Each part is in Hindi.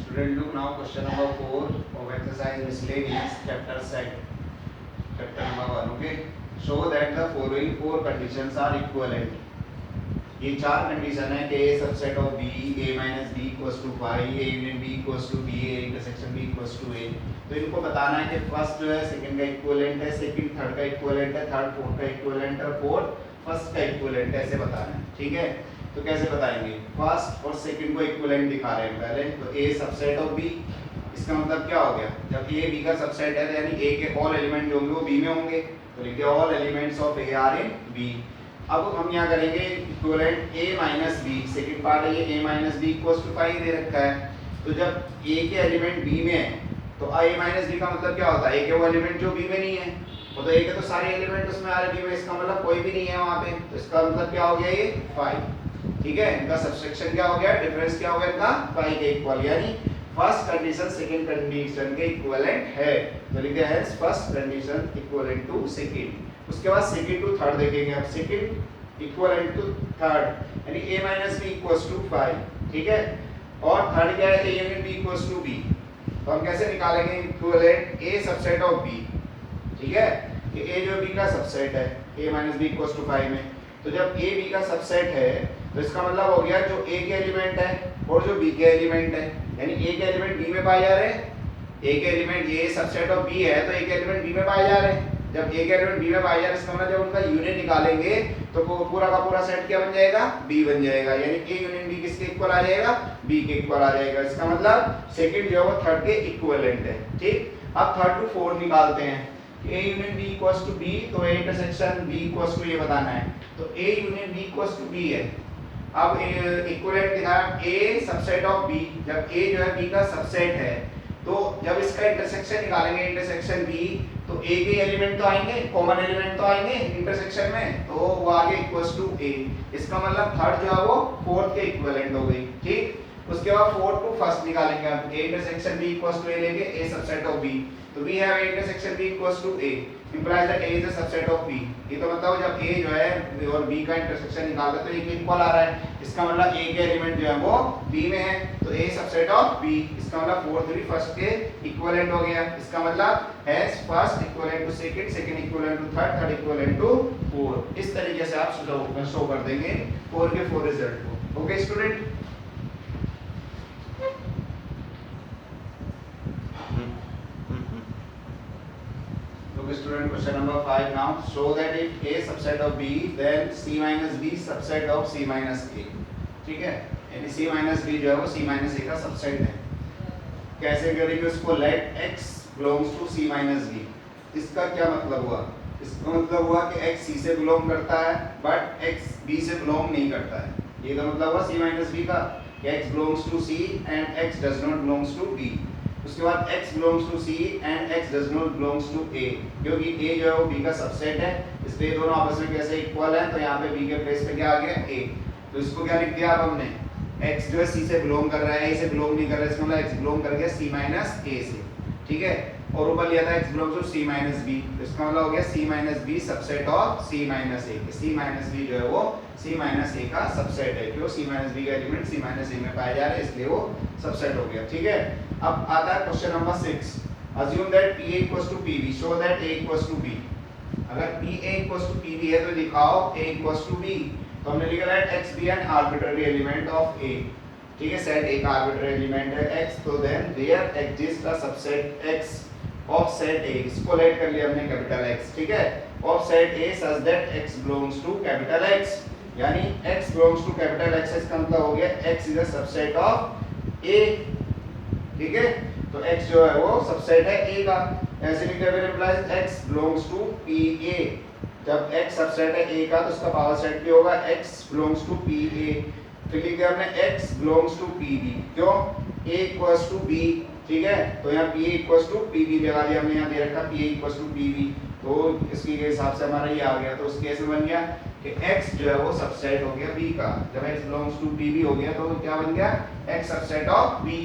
Student, look now question number 4 of exercise miscellaneous chapter set. Chapter number 1. Okay. Show that the following four conditions are equivalent. ये चार कंडीशन है कि A subset of B A minus B equals to five A union B equals to B A intersection B equals to A. तो इनको बताना है कि फर्स्ट जो है सेकंड का इक्विवेलेंट है, सेकंड थर्ड का इक्विवेलेंट है, थर्ड फोर्थ का इक्विवेलेंट है, फोर्थ फर्स्ट का इक्विवेलेंट है, ऐसे बताना है। ठीक है, तो कैसे बताएंगे? फर्स्ट और सेकंड को इक्विवेलेंट दिखा रहे हैं पहले। तो ए सबसेट ऑफ बी, इसका मतलब क्या हो गया? जब ए बी का सबसेट है यानी ए के ऑल एलिमेंट जो होंगे वो बी में होंगे, तो लिखिए all elements of A are in B. अब हम यहाँ करेंगे equivalent a minus B, second part है ये a minus B equals to 5 दे रखा है। तो जब a के एलिमेंट b में है तो a माइनस b का मतलब क्या होता है? a के वो एलिमेंट जो b में नहीं है, वो तो a के तो सारे एलिमेंट उसमें आ रहे b में, इसका मतलब कोई भी नहीं है वहाँ पे, तो इसका मतलब क्या हो गया? ये 5। ठीक है, इनका सबट्रैक्शन क्या हो गया? डिफरेंस क्या हो गया इनका? 5 के इक्वल, यानी फर्स्ट कंडीशन सेकंड कंडीशन के इक्विवेलेंट है। तो लिखते हैं first condition equivalent to second. उसके बाद सेकंड टू थर्ड देखेंगे। अब सेकंड इक्विवेलेंट टू थर्ड यानी a minus B equals to 5। ठीक है, और थर्ड क्या है? a union b equals to b। तो हम कैसे निकालेंगे equivalent a subset of b? ठीक है, कि a जो b का सबसेट है a minus B equals to 5 में, तो जब a b का सबसेट है तो इसका मतलब हो गया जो a के एलिमेंट है और जो b के एलिमेंट है, यानी a के एलिमेंट b में पाए जा रहे हैं, a के एलिमेंट ये सबसेट ऑफ b है तो a के एलिमेंट b में पाए जा रहे हैं। जब a के एलिमेंट b में पाए जा रहे हैं इसका मतलब जब उनका यूनियन निकालेंगे तो पूरा का पूरा सेट क्या बन जाएगा? b बन जाएगा, यानी a यूनियन b किसके इक्वल आ जाएगा? b के इक्वल आ जाएगा। इसका मतलब सेकंड जो है वो थर्ड के इक्विवेलेंट है। ठीक, अब थर्ड टू फोर्थ निकालते हैं। a union b equals to b, तो a intersection b equals to ये बताना है, तो a union b equals to b है। अब इक्विवेलेंट दिखाया a सबसेट ऑफ b, जब a जो है b का सबसेट है तो जब इसका इंटरसेक्शन निकालेंगे इंटरसेक्शन b, तो a के एलिमेंट तो आएंगे, कॉमन एलिमेंट तो आएंगे इंटरसेक्शन में, तो वो आगे इक्वल्स टू a। इसका मतलब थर्ड जो है वो फोर्थ के इक्विवेलेंट हो गई। ठीक, उसके बाद फोर्थ टू फर्स्ट निकालेंगे। अब a intersection b equals to a लेंगे, a सबसेट ऑफ b, तो we have a intersection b equals to a implies that a is a subset of b। ये तो मतलब जब a जो है और b का इंटरसेक्शन निकालते तो a के इक्वल आ रहा है, इसका मतलब a के एलिमेंट जो है वो b में है, तो a सबसेट ऑफ b, इसका मतलब फोर्थ भी फर्स्ट के इक्विवेलेंट हो गया। इसका मतलब has first equivalent to second, second equivalent to third, third equivalent to fourth. इस तरीके से आप शो कर देंगे 4 के 4 रिजल्ट को। Okay student, student, question number 5 now. Show that if a subset of b, then c minus b subset of c minus a। ठीक है, यानी c minus b जो है वो c minus a का सबसेट है। कैसे करेंगे उसको? let x belongs to c minus b। इसका क्या मतलब हुआ? इसका मतलब हुआ कि x c से बिलोंग करता है बट x b से बिलोंग नहीं करता है। ये का मतलब हुआ c minus b का, x belongs to c and x does not belongs to b। उसके बाद x belongs to c and x does not belongs to a, क्योंकि a जो है वो b का सबसेट है, इसलिए दोनों आपस में कैसे इक्वल हैं, तो यहाँ पे b के प्लेस पे क्या आ गया? a। तो इसको क्या लिख दिया अब हमने? x जो है c से बिलोंग कर रहा है, a से बिलोंग नहीं कर रहा है, इसका मतलब x बिलोंग कर गया c माइनस a से। ठीक है, और ऊपर लिया था x belongs to c minus b, तो इसका मतलब हो गया c minus b subset of c minus a। c minus b जो है वो c माइनस a का सबसेट है, क्यों? c माइनस b का एलिमेंट c माइनस a में पाए जा रहे हैं, इसलिए वो सबसेट हो गया। ठीक है, अब आता है question number 6। assume that pa equals to pb, show that a equals to b। अगर pa equals to pb है तो दिखाओ a equals to b। तो हमने लिखा है x be an arbitrary element of a। ठीक है, सेट a का आर्बिट्ररी एलिमेंट है x, तो then there exists a subset x of set a। इसको लेट कर लिया हमने कैपिटल x। ठीक है, of set a such that x belongs to capital X, यानी x belongs to capital X, इसका मतलब हो गया x is a subset of a। ठीक है, तो x जो है वो सबसेट है a का, ऐसे लिखते हैं implies x belongs to pa। जब x सबसेट है a का तो उसका पावर सेट भी होगा x belongs to pa। फिर लिख दिया हमने x belongs to pb, क्यों? a equals to b। ठीक है, तो यहाँ pa equals to pb लगा दिया हमने, यहाँ दे रखा pa equals to pb, तो इसके हिसाब से हमारा ये आ गया। तो उस केस में बन गया कि x जो है वो सबसेट हो गया b का। जब x belongs to pb हो गया तो क्या बन गया? x subset of b।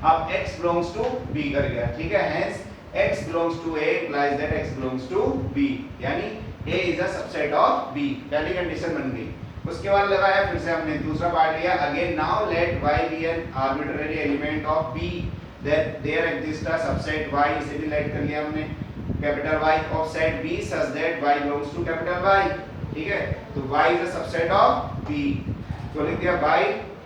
अब x belongs to b कर गया। ठीक है, hence x belongs to a implies that x belongs to b, यानी a is a subset of b। पहली कंडीशन बन गई। उसके बाद लगाया फिर से हमने दूसरा पार्ट लिया again now let y be an arbitrary element of p that there exist a subset y, इसे भी लेट कर लिया हमने capital Y of set b such that y belongs to capital Y, ठीक है। तो y is a subset of p, तो लिख दिया y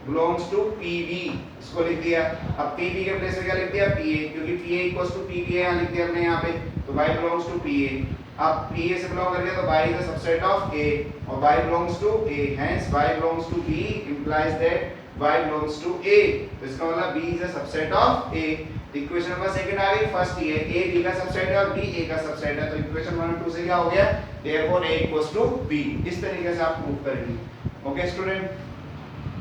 बिलोंग्स टू pb, इसको लिख दिया। अब pb के प्लेस पे क्या लिख दिया pa, क्योंकि pa इक्वल्स टू pba यहां लिख दिया हमने यहां पे, तो y बिलोंग्स टू pa। अब pa से बिलोंग कर गया तो y is a subset of a और y belongs to a, hence y belongs to b implies that y belongs to a, तो इसका मतलब b is a subset of a। Equation number second आ गई, फर्स्ट ये a b का सबसेट है और b a का सबसेट है, तो इक्वेशन 1 और 2 से क्या हो गया, therefore a equals to b। इस तरीके से आप प्रूव करेंगे। Okay student.